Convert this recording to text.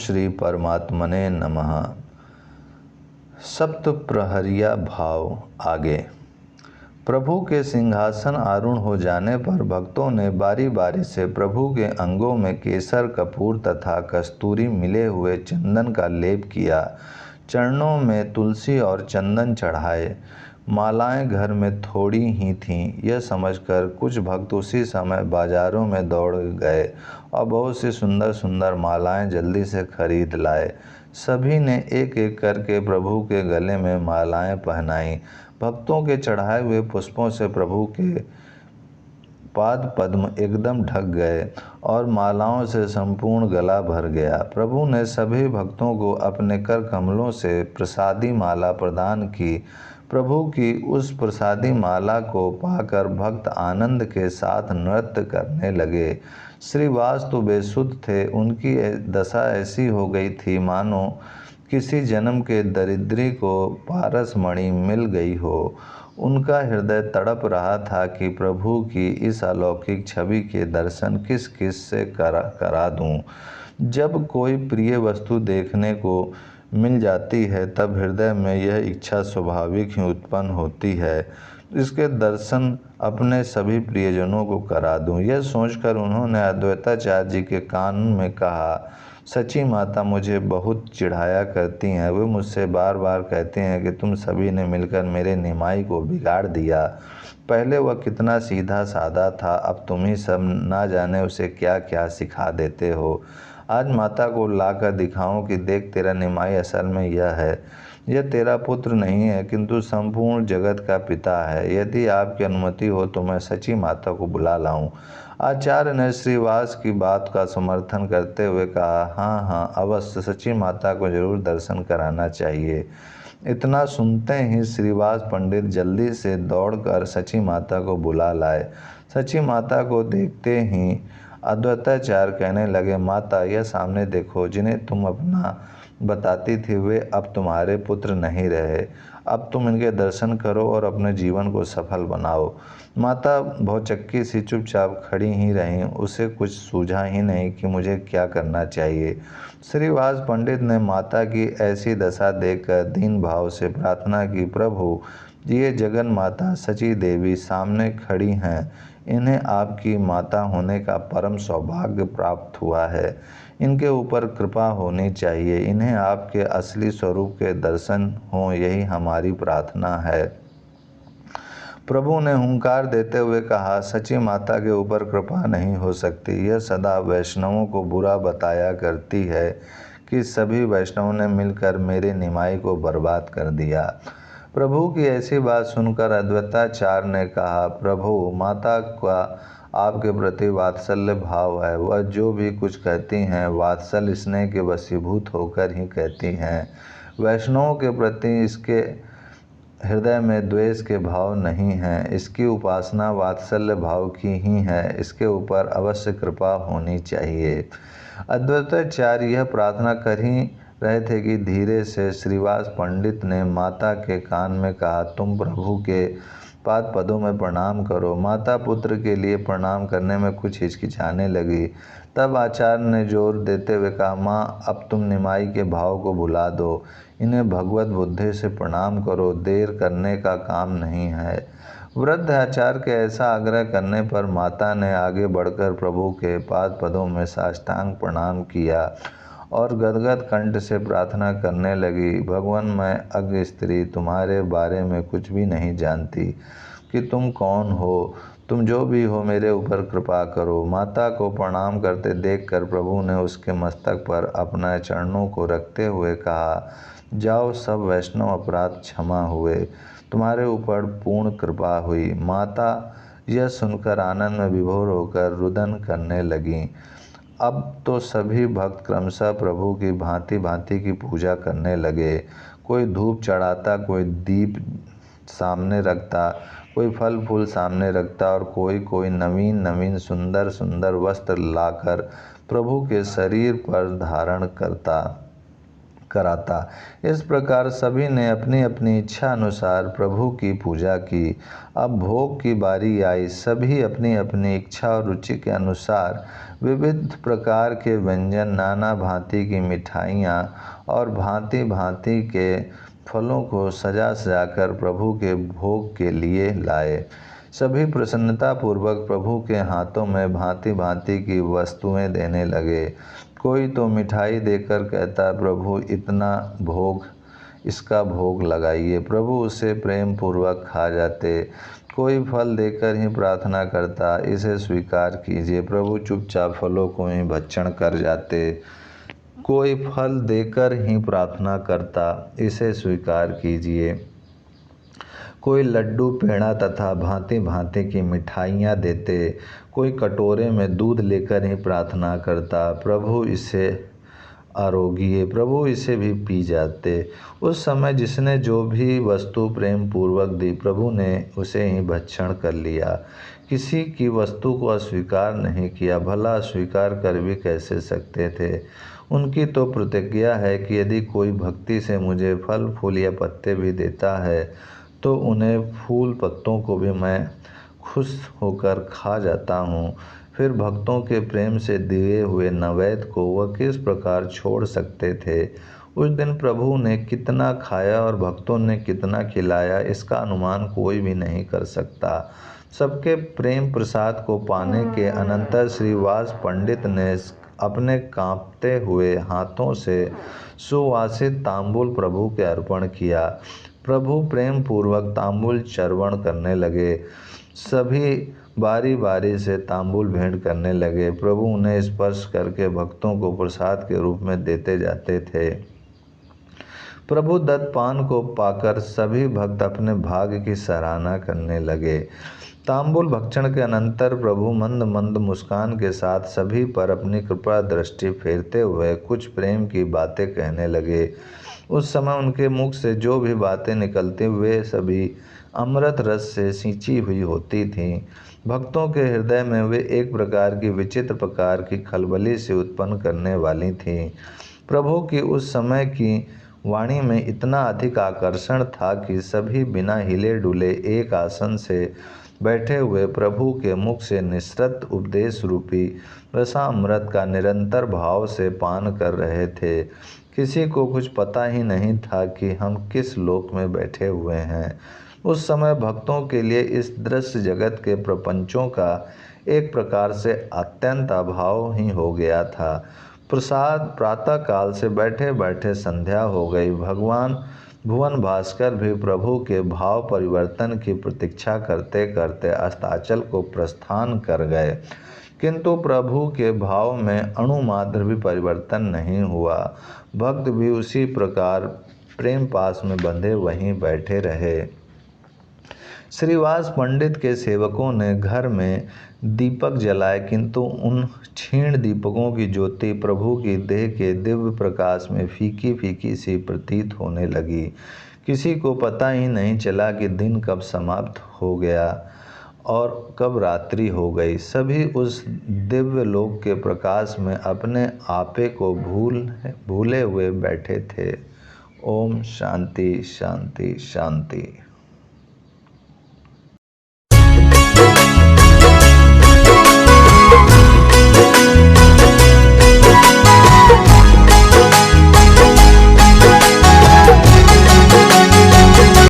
श्री परमात्मने नमः। सप्त प्रहरिया भाव आगे। प्रभु के सिंहासन आरूढ़ हो जाने पर भक्तों ने बारी बारी से प्रभु के अंगों में केसर, कपूर तथा कस्तूरी मिले हुए चंदन का लेप किया। चरणों में तुलसी और चंदन चढ़ाए। मालाएं घर में थोड़ी ही थीं, यह समझकर कुछ भक्त उसी समय बाजारों में दौड़ गए और बहुत सी सुंदर सुंदर मालाएं जल्दी से खरीद लाए। सभी ने एक एक करके प्रभु के गले में मालाएं पहनाई। भक्तों के चढ़ाए हुए पुष्पों से प्रभु के पाद पद्म एकदम ढक गए और मालाओं से संपूर्ण गला भर गया। प्रभु ने सभी भक्तों को अपने कर कमलों से प्रसादी माला प्रदान की। प्रभु की उस प्रसादी माला को पाकर भक्त आनंद के साथ नृत्य करने लगे। श्रीवास तो बेसुध थे। उनकी दशा ऐसी हो गई थी मानो किसी जन्म के दरिद्री को पारस मणि मिल गई हो। उनका हृदय तड़प रहा था कि प्रभु की इस अलौकिक छवि के दर्शन किस किस से करा दूं। जब कोई प्रिय वस्तु देखने को मिल जाती है तब हृदय में यह इच्छा स्वाभाविक ही उत्पन्न होती है, इसके दर्शन अपने सभी प्रियजनों को करा दूं। यह सोचकर उन्होंने अद्वैताचार्य जी के कान में कहा, सची माता मुझे बहुत चिढ़ाया करती हैं। वे मुझसे बार बार कहते हैं कि तुम सभी ने मिलकर मेरे निमाई को बिगाड़ दिया। पहले वह कितना सीधा साधा था, अब तुम ही सब ना जाने उसे क्या क्या सिखा देते हो। आज माता को लाकर दिखाऊं कि देख तेरा निमाई असल में यह है। यह तेरा पुत्र नहीं है किंतु संपूर्ण जगत का पिता है। यदि आपकी अनुमति हो तो मैं सची माता को बुला लाऊं। आचार्य ने श्रीवास की बात का समर्थन करते हुए कहा, हाँ हाँ अवश्य, सची माता को जरूर दर्शन कराना चाहिए। इतना सुनते ही श्रीवास पंडित जल्दी से दौड़कर सची माता को बुला लाए। सची माता को देखते ही अद्वैताचार्य कहने लगे, माता यह सामने देखो, जिन्हें तुम अपना बताती थी वे अब तुम्हारे पुत्र नहीं रहे। अब तुम इनके दर्शन करो और अपने जीवन को सफल बनाओ। माता भौचक्की सी चुपचाप खड़ी ही रहीं। उसे कुछ सूझा ही नहीं कि मुझे क्या करना चाहिए। श्रीवास पंडित ने माता की ऐसी दशा देखकर दीन भाव से प्रार्थना की, प्रभु ये जगन माता सची देवी सामने खड़ी हैं। इन्हें आपकी माता होने का परम सौभाग्य प्राप्त हुआ है। इनके ऊपर कृपा होनी चाहिए। इन्हें आपके असली स्वरूप के दर्शन हों, यही हमारी प्रार्थना है। प्रभु ने हुंकार देते हुए कहा, सची माता के ऊपर कृपा नहीं हो सकती। यह सदा वैष्णवों को बुरा बताया करती है कि सभी वैष्णवों ने मिलकर मेरे निमाई को बर्बाद कर दिया। प्रभु की ऐसी बात सुनकर अद्वैताचार्य ने कहा, प्रभु माता का आपके प्रति वात्सल्य भाव है। वह जो भी कुछ कहती हैं वात्सल्य स्नेह के वशीभूत होकर ही कहती हैं। वैष्णवों के प्रति इसके हृदय में द्वेष के भाव नहीं हैं। इसकी उपासना वात्सल्य भाव की ही है। इसके ऊपर अवश्य कृपा होनी चाहिए। अद्वैताचार्य यह प्रार्थना कर ही रहे थे कि धीरे से श्रीवास पंडित ने माता के कान में कहा, तुम प्रभु के पाद पदों में प्रणाम करो। माता पुत्र के लिए प्रणाम करने में कुछ हिचकिचाने लगी। तब आचार्य ने जोर देते हुए कहा, माँ अब तुम निमाई के भाव को भुला दो। इन्हें भगवत बुद्धि से प्रणाम करो, देर करने का काम नहीं है। वृद्ध आचार्य के ऐसा आग्रह करने पर माता ने आगे बढ़कर प्रभु के पाद पदों में साष्टांग प्रणाम किया और गदगद कंठ से प्रार्थना करने लगी, भगवान मैं अज्ञ स्त्री तुम्हारे बारे में कुछ भी नहीं जानती कि तुम कौन हो। तुम जो भी हो मेरे ऊपर कृपा करो। माता को प्रणाम करते देखकर प्रभु ने उसके मस्तक पर अपना चरणों को रखते हुए कहा, जाओ सब वैष्णव अपराध क्षमा हुए, तुम्हारे ऊपर पूर्ण कृपा हुई। माता यह सुनकर आनंद में विभोर होकर रुदन करने लगीं। अब तो सभी भक्त क्रमशः प्रभु की भांति भांति की पूजा करने लगे। कोई धूप चढ़ाता, कोई दीप सामने रखता, कोई फल फूल सामने रखता और कोई कोई नवीन नवीन सुंदर सुंदर वस्त्र लाकर प्रभु के शरीर पर धारण करता। कराता। इस प्रकार सभी ने अपनी अपनी इच्छा अनुसार प्रभु की पूजा की। अब भोग की बारी आई। सभी अपनी अपनी इच्छा और रुचि के अनुसार विविध प्रकार के व्यंजन, नाना भांति की मिठाइयाँ और भांति भांति के फलों को सजा सजाकर प्रभु के भोग के लिए लाए। सभी प्रसन्नतापूर्वक प्रभु के हाथों में भांति भांति की वस्तुएं देने लगे। कोई तो मिठाई देकर कहता, प्रभु इतना भोग, इसका भोग लगाइए। प्रभु उसे प्रेम पूर्वक खा जाते। कोई फल देकर ही प्रार्थना करता, इसे स्वीकार कीजिए। प्रभु चुपचाप फलों को ही भक्षण कर जाते। कोई फल देकर ही प्रार्थना करता, इसे स्वीकार कीजिए। कोई लड्डू, पेड़ा तथा भांति भांति की मिठाइयाँ देते। कोई कटोरे में दूध लेकर ही प्रार्थना करता, प्रभु इसे आरोगिए। प्रभु इसे भी पी जाते। उस समय जिसने जो भी वस्तु प्रेम पूर्वक दी, प्रभु ने उसे ही भक्षण कर लिया। किसी की वस्तु को अस्वीकार नहीं किया, भला अस्वीकार कर भी कैसे सकते थे। उनकी तो प्रतिज्ञा है कि यदि कोई भक्ति से मुझे फल फूल या पत्ते भी देता है तो उन्हें फूल पत्तों को भी मैं खुश होकर खा जाता हूँ। फिर भक्तों के प्रेम से दिए हुए नैवेद्य को वह किस प्रकार छोड़ सकते थे। उस दिन प्रभु ने कितना खाया और भक्तों ने कितना खिलाया, इसका अनुमान कोई भी नहीं कर सकता। सबके प्रेम प्रसाद को पाने के अनंतर श्रीवास पंडित ने अपने कांपते हुए हाथों से सुवासित तांबूल प्रभु के अर्पण किया। प्रभु प्रेम पूर्वक तांबूल चर्वण करने लगे। सभी बारी बारी से तांबूल भेंट करने लगे। प्रभु उन्हें स्पर्श करके भक्तों को प्रसाद के रूप में देते जाते थे। प्रभु दत्त पान को पाकर सभी भक्त अपने भाग्य की सराहना करने लगे। तांबूल भक्षण के अनंतर प्रभु मंद मंद मुस्कान के साथ सभी पर अपनी कृपा दृष्टि फेरते हुए कुछ प्रेम की बातें कहने लगे। उस समय उनके मुख से जो भी बातें निकलती वे सभी अमृत रस से सिंची हुई होती थीं। भक्तों के हृदय में वे एक प्रकार की विचित्र प्रकार की खलबली से उत्पन्न करने वाली थीं। प्रभु की उस समय की वाणी में इतना अधिक आकर्षण था कि सभी बिना हिले डुले एक आसन से बैठे हुए प्रभु के मुख से निसृत उपदेश रूपी रसामृत का निरंतर भाव से पान कर रहे थे। किसी को कुछ पता ही नहीं था कि हम किस लोक में बैठे हुए हैं। उस समय भक्तों के लिए इस दृश्य जगत के प्रपंचों का एक प्रकार से अत्यंत अभाव ही हो गया था। प्रसाद प्रातः काल से बैठे बैठे संध्या हो गई। भगवान भुवन भास्कर भी प्रभु के भाव परिवर्तन की प्रतीक्षा करते करते अस्ताचल को प्रस्थान कर गए, किंतु प्रभु के भाव में अणुमात्र भी परिवर्तन नहीं हुआ। भक्त भी उसी प्रकार प्रेम पास में बंधे वहीं बैठे रहे। श्रीवास पंडित के सेवकों ने घर में दीपक जलाए, किंतु उन क्षीण दीपकों की ज्योति प्रभु की देह के दिव्य प्रकाश में फीकी फीकी सी प्रतीत होने लगी। किसी को पता ही नहीं चला कि दिन कब समाप्त हो गया और कब रात्रि हो गई। सभी उस दिव्य लोक के प्रकाश में अपने आपे को भूले हुए बैठे थे। ओम शांति शांति शांति।